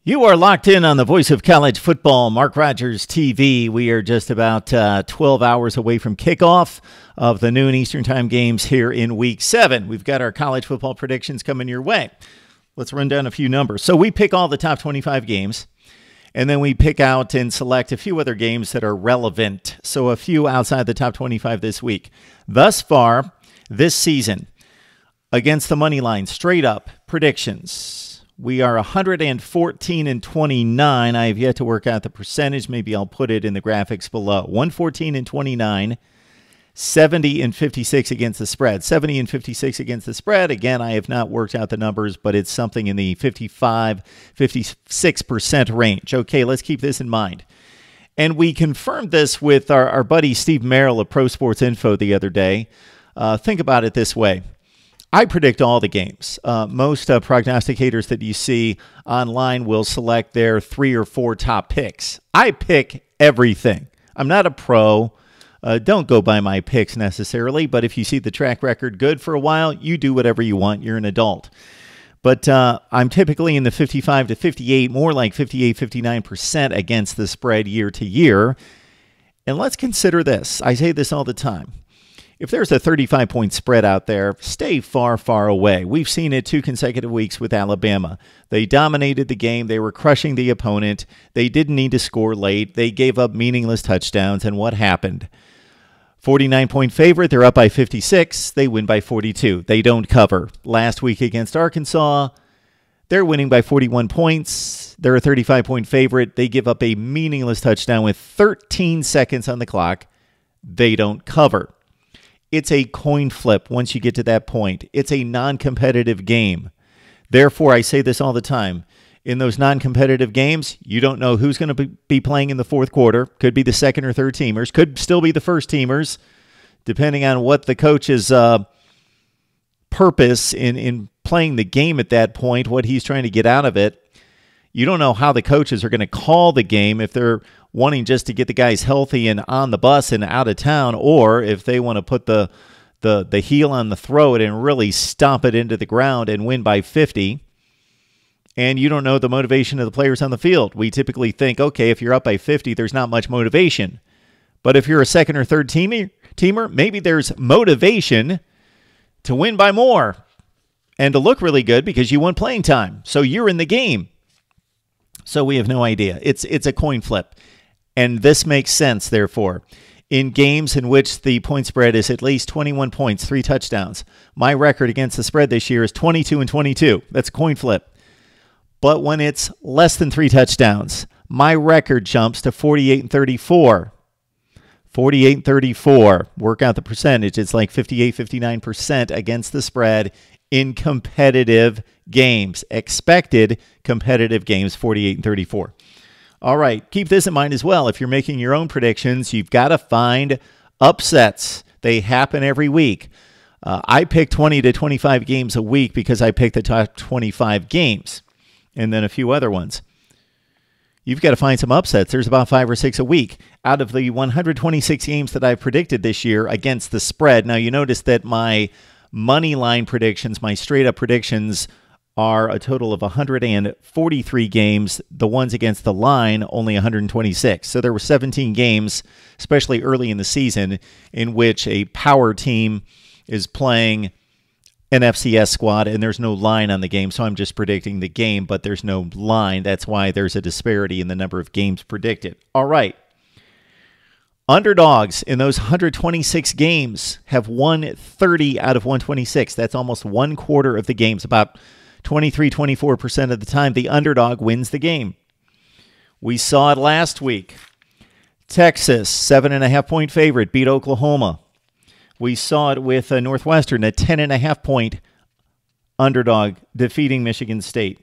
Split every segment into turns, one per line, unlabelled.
You are locked in on the voice of college football, Mark Rogers TV. We are just about 12 hours away from kickoff of the noon Eastern Time games here in Week 7. We've got our college football predictions coming your way. Let's run down a few numbers. So we pick all the top 25 games, and then we pick out and select a few other games that are relevant. So a few outside the top 25 this week. Thus far, this season, against the money line, straight up predictions. We are 114-29. I have yet to work out the percentage. Maybe I'll put it in the graphics below. 114-29, 70-56 against the spread. 70-56 against the spread. Again, I have not worked out the numbers, but it's something in the 55-56% range. Okay, let's keep this in mind. And we confirmed this with our buddy Steve Merrill of Pro Sports Info the other day. Think about it this way. I predict all the games. Most prognosticators that you see online will select their 3 or 4 top picks. I pick everything. I'm not a pro. Don't go by my picks necessarily, but if you see the track record good for a while, you do whatever you want. You're an adult. But I'm typically in the 55 to 58, more like 58, 59% against the spread year to year. And let's consider this. I say this all the time. If there's a 35-point spread out there, stay far, far away. We've seen it 2 consecutive weeks with Alabama. They dominated the game. They were crushing the opponent. They didn't need to score late. They gave up meaningless touchdowns, and what happened? 49-point favorite. They're up by 56. They win by 42. They don't cover. Last week against Arkansas, they're winning by 41 points. They're a 35-point favorite. They give up a meaningless touchdown with 13 seconds on the clock. They don't cover. It's a coin flip once you get to that point. It's a non-competitive game. Therefore, I say this all the time. In those non-competitive games, you don't know who's going to be playing in the fourth quarter. Could be the second or third teamers. Could still be the first teamers, depending on what the coach's purpose in playing the game at that point, what he's trying to get out of it. You don't know how the coaches are going to call the game, if they're wanting just to get the guys healthy and on the bus and out of town, or if they want to put the heel on the throat and really stomp it into the ground and win by 50. And you don't know the motivation of the players on the field. We typically think, okay, if you're up by 50, there's not much motivation. But if you're a second or third teamer, maybe there's motivation to win by more and to look really good because you won playing time. So you're in the game. So we have no idea. It's a coin flip. And this makes sense, therefore. In games in which the point spread is at least 21 points, 3 touchdowns, my record against the spread this year is 22-22. That's a coin flip. But when it's less than 3 touchdowns, my record jumps to 48-34. 48-34. Work out the percentage. It's like 58, 59% against the spread in competitive games. Expected competitive games, 48-34. All right, keep this in mind as well. If you're making your own predictions, you've got to find upsets. They happen every week. I pick 20 to 25 games a week because I pick the top 25 games and then a few other ones. You've got to find some upsets. There's about 5 or 6 a week out of the 126 games that I've predicted this year against the spread. Now, you notice that my money line predictions, my straight-up predictions, are a total of 143 games. The ones against the line, only 126. So there were 17 games, especially early in the season, in which a power team is playing an FCS squad, and there's no line on the game. So I'm just predicting the game, but there's no line. That's why there's a disparity in the number of games predicted. All right. Underdogs in those 126 games have won 30 out of 126. That's almost 1/4 of the games, about 23-24% of the time, the underdog wins the game. We saw it last week. Texas, 7.5-point favorite, beat Oklahoma. We saw it with Northwestern, a 10.5-point underdog defeating Michigan State.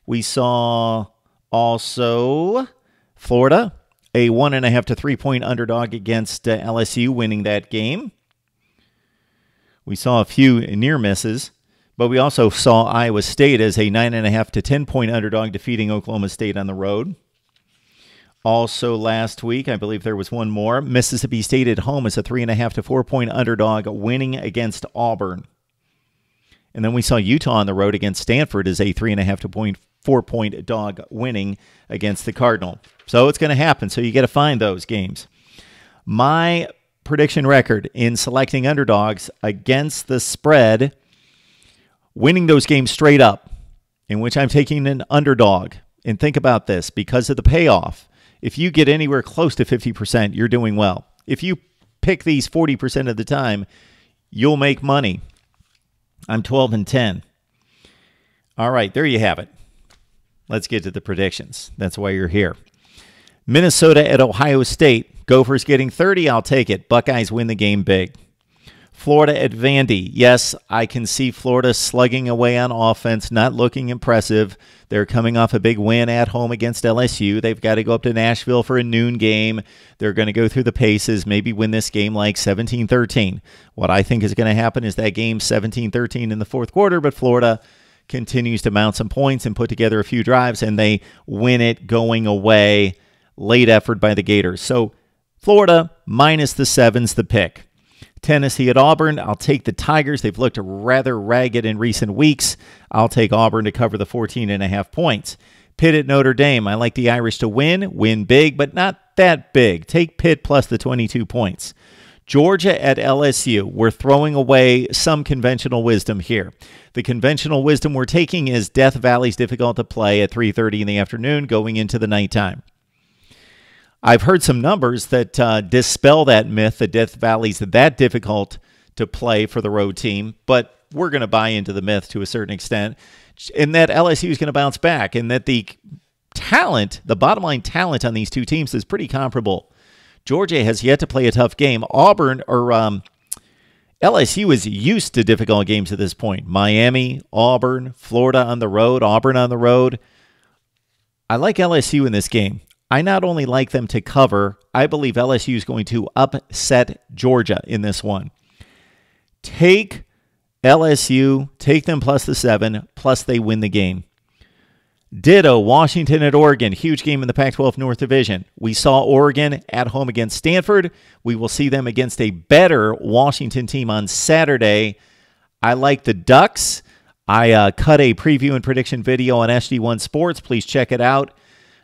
We saw also Florida, a 1.5 to 3-point underdog against LSU, winning that game. We saw a few near misses. But we also saw Iowa State as a 9.5 to 10-point underdog defeating Oklahoma State on the road. Also last week, I believe there was one more. Mississippi State at home as a 3.5 to 4-point underdog winning against Auburn. And then we saw Utah on the road against Stanford as a 3.5 to 4-point dog winning against the Cardinal. So it's going to happen. So you got to find those games. My prediction record in selecting underdogs against the spread, winning those games straight up, in which I'm taking an underdog. And think about this, because of the payoff, if you get anywhere close to 50%, you're doing well. If you pick these 40% of the time, you'll make money. I'm 12-10. All right, there you have it. Let's get to the predictions. That's why you're here. Minnesota at Ohio State. Gophers getting 30. I'll take it. Buckeyes win the game big. Florida at Vandy. Yes, I can see Florida slugging away on offense, not looking impressive. They're coming off a big win at home against LSU. They've got to go up to Nashville for a noon game. They're going to go through the paces, maybe win this game like 17-13. What I think is going to happen is that game 17-13 in the fourth quarter, but Florida continues to mount some points and put together a few drives, and they win it going away. Late effort by the Gators. So Florida minus the 7's the pick. Tennessee at Auburn. I'll take the Tigers. They've looked rather ragged in recent weeks. I'll take Auburn to cover the 14.5 points. Pitt at Notre Dame. I like the Irish to win big, but not that big. Take Pitt plus the 22 points. Georgia at LSU. We're throwing away some conventional wisdom here. The conventional wisdom we're taking is Death Valley's difficult to play at 3:30 in the afternoon going into the nighttime. I've heard some numbers that dispel that myth that Death Valley's that difficult to play for the road team, but we're going to buy into the myth to a certain extent, and that LSU is going to bounce back, and that the talent, the bottom line talent on these two teams is pretty comparable. Georgia has yet to play a tough game. LSU is used to difficult games at this point. Miami, Auburn, Florida on the road, Auburn on the road. I like LSU in this game. I not only like them to cover, I believe LSU is going to upset Georgia in this one. Take LSU, take them plus the 7, plus they win the game. Ditto, Washington at Oregon. Huge game in the Pac-12 North Division. We saw Oregon at home against Stanford. We will see them against a better Washington team on Saturday. I like the Ducks. I cut a preview and prediction video on SD1 Sports. Please check it out.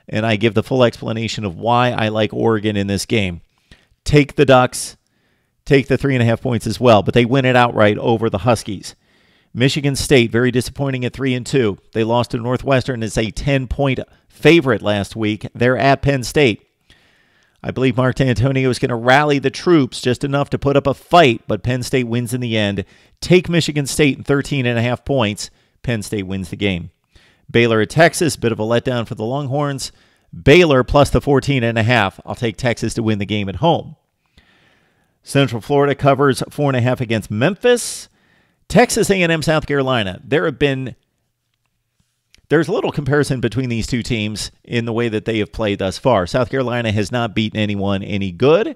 And I give the full explanation of why I like Oregon in this game. Take the Ducks. Take the 3.5 points as well, but they win it outright over the Huskies. Michigan State, very disappointing at 3-2. They lost to Northwestern as a 10-point favorite last week. They're at Penn State. I believe Mark D'Antonio is going to rally the troops just enough to put up a fight, but Penn State wins in the end. Take Michigan State in 13.5 points. Penn State wins the game. Baylor at Texas, bit of a letdown for the Longhorns. Baylor plus the 14.5. I'll take Texas to win the game at home. Central Florida covers 4.5 against Memphis. Texas A&M, South Carolina. There's a little comparison between these two teams in the way that they have played thus far. South Carolina has not beaten anyone any good.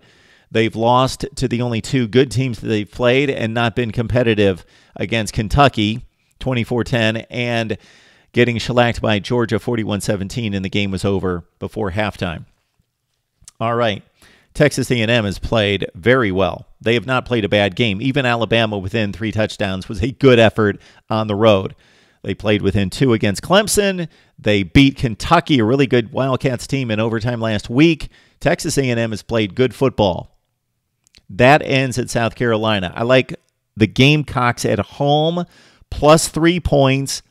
They've lost to the only two good teams that they've played and not been competitive against Kentucky, 24-10, and getting shellacked by Georgia 41-17, and the game was over before halftime. All right. Texas A&M has played very well. They have not played a bad game. Even Alabama within 3 touchdowns was a good effort on the road. They played within 2 against Clemson. They beat Kentucky, a really good Wildcats team, in overtime last week. Texas A&M has played good football. That ends at South Carolina. I like the Gamecocks at home, plus 3 points,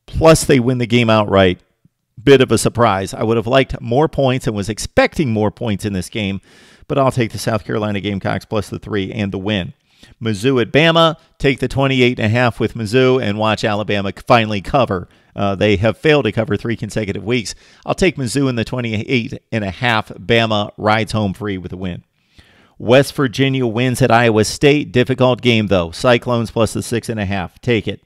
plus they win the game outright. Bit of a surprise. I would have liked more points and was expecting more points in this game, but I'll take the South Carolina Gamecocks plus the 3 and the win. Mizzou at Bama, take the 28.5 with Mizzou and watch Alabama finally cover. They have failed to cover 3 consecutive weeks. I'll take Mizzou in the 28.5. Bama rides home free with a win. West Virginia wins at Iowa State. Difficult game, though. Cyclones plus the 6.5. Take it.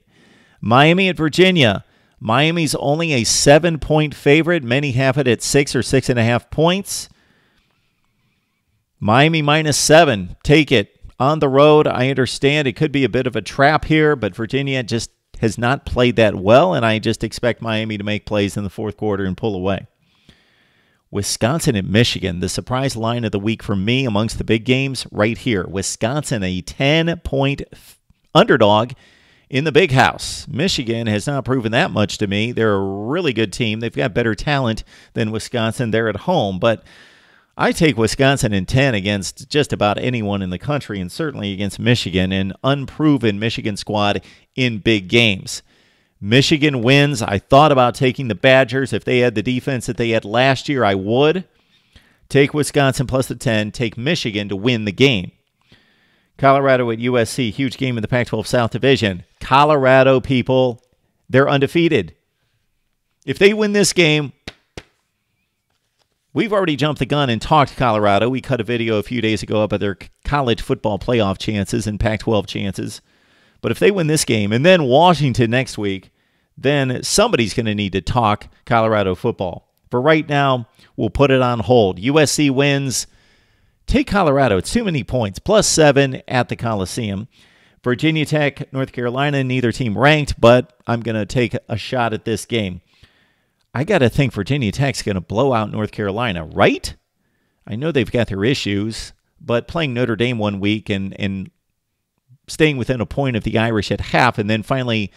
Miami at Virginia. Miami's only a 7-point favorite. Many have it at 6 or 6.5 points. Miami minus 7. Take it. On the road, I understand it could be a bit of a trap here, but Virginia just has not played that well, and I just expect Miami to make plays in the fourth quarter and pull away. Wisconsin at Michigan, the surprise line of the week for me amongst the big games right here. Wisconsin, a 10-point underdog in the big house. Michigan has not proven that much to me. They're a really good team. They've got better talent than Wisconsin. They're at home, but I take Wisconsin in 10 against just about anyone in the country, and certainly against Michigan, an unproven Michigan squad in big games. Michigan wins. I thought about taking the Badgers. If they had the defense that they had last year, I would. Take Wisconsin plus the 10. Take Michigan to win the game. Colorado at USC, huge game in the Pac-12 South Division. Colorado, people, they're undefeated. If they win this game, we've already jumped the gun and talked Colorado. We cut a video a few days ago about their college football playoff chances and Pac-12 chances. But if they win this game and then Washington next week, then somebody's going to need to talk Colorado football. For right now, we'll put it on hold. USC wins. Take Colorado. It's too many points. +7 at the Coliseum. Virginia Tech, North Carolina, neither team ranked, but I'm going to take a shot at this game. I got to think Virginia Tech's going to blow out North Carolina, right? I know they've got their issues, but playing Notre Dame one week and staying within a point of the Irish at half and then finally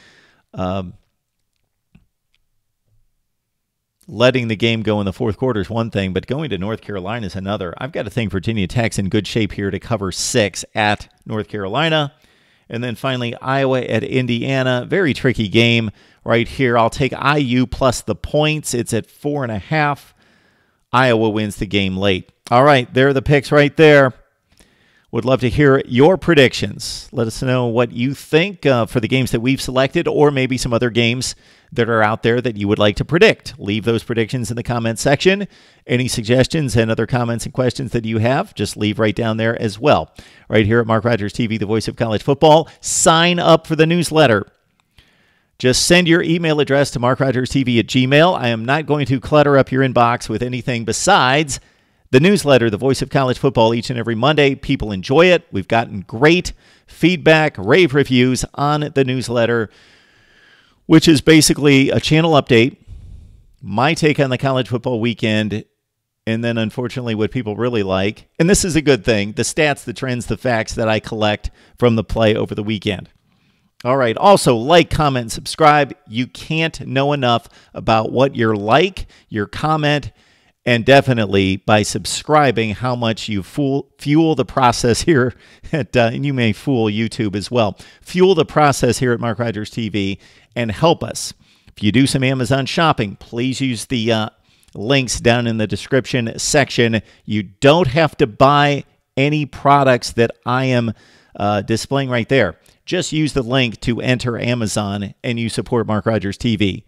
letting the game go in the fourth quarter is one thing, but going to North Carolina is another. I've got to think Virginia Tech's in good shape here to cover 6 at North Carolina. And then finally, Iowa at Indiana. Very tricky game right here. I'll take IU plus the points. It's at 4.5. Iowa wins the game late. All right, there are the picks right there. Would love to hear your predictions. Let us know what you think for the games that we've selected, or maybe some other games that are out there that you would like to predict. Leave those predictions in the comments section. Any suggestions and other comments and questions that you have, just leave right down there as well. Right here at Mark Rogers TV, the voice of college football. Sign up for the newsletter. Just send your email address to markrogerstv@gmail. I am not going to clutter up your inbox with anything besides the newsletter, the voice of college football, each and every Monday. People enjoy it. We've gotten great feedback, rave reviews on the newsletter, which is basically a channel update, my take on the college football weekend, and then unfortunately what people really like, and this is a good thing, the stats, the trends, the facts that I collect from the play over the weekend. All right, also like, comment, subscribe. You can't know enough about what your like, your comment, and definitely by subscribing, how much you fuel the process here at, and you may fool YouTube as well. Fuel the process here at Mark Rogers TV and help us. If you do some Amazon shopping, please use the links down in the description section. You don't have to buy any products that I am displaying right there. Just use the link to enter Amazon and you support Mark Rogers TV.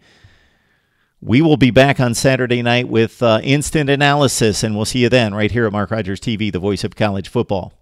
We will be back on Saturday night with instant analysis, and we'll see you then right here at Mark Rogers TV, the voice of college football.